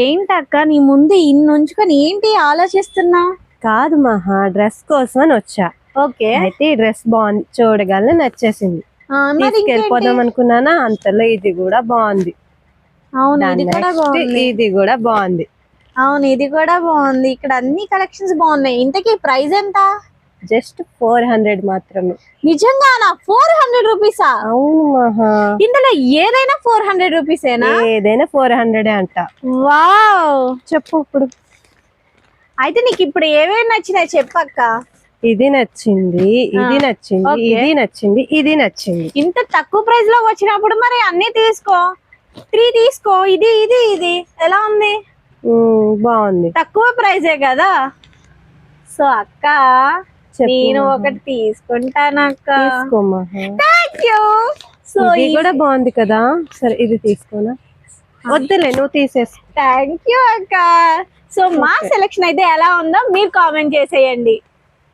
ఏంటక్క నీ ముందు ఇన్ని ఉంచుకొని ఏంటి ఆలోచిస్తున్నా? కాదు మహా, డ్రెస్ కోసం అని వచ్చా. ఓకే, అయితే ఈ డ్రెస్ బాగుంది, చూడగానే నచ్చేసింది. మరి తీసుకెళ్ళిపోదాం అనుకున్నానా, అంతలో ఇది కూడా బాగుంది. అవును, ఇది కూడా బాగుంది. ఇది కూడా బాగుంది. అవును, ఇది కూడా బాగుంది. ఇక్కడ అన్ని కలెక్షన్స్ బాగున్నాయి. ఇంతకీ ప్రైస్ ఎంత? జస్ట్ 400 మాత్రమే. నిజంగానా? 400 రూపీసా? అవును మహా, ఇందులో ఏదైనా 400 రూపీసేనా? ఏదైనా 400 అంట. వావ్, చెప్పు ఇప్పుడు. అయితే నీకు ఇప్పుడు ఏమేమి నచ్చినాయి చెప్పక్క. ఇది నచ్చింది, ఇది నచ్చింది, ఇది నచ్చింది, ఇది నచ్చింది. ఇంత తక్కువ ప్రైస్ లో వచ్చినప్పుడు మరి అన్ని తీసుకో. 3 తీసుకో. ఇది ఇది ఇది ఎలా ఉంది? బాగుంది, తక్కువ ప్రైజే కదా. సో అక్క, నేను ఒకటి తీసుకుంటాను అక్క. Thank you. సో ఇది కూడా బాగుంది కదా. సరే, ఇది తీసుకోనా? వద్దులే, నువ్వు తీసేసుకో. థ్యాంక్ యూ అక్క. సో మా సెలెక్షన్ అయితే ఎలా ఉందో మీరు కామెంట్ చేసేయండి.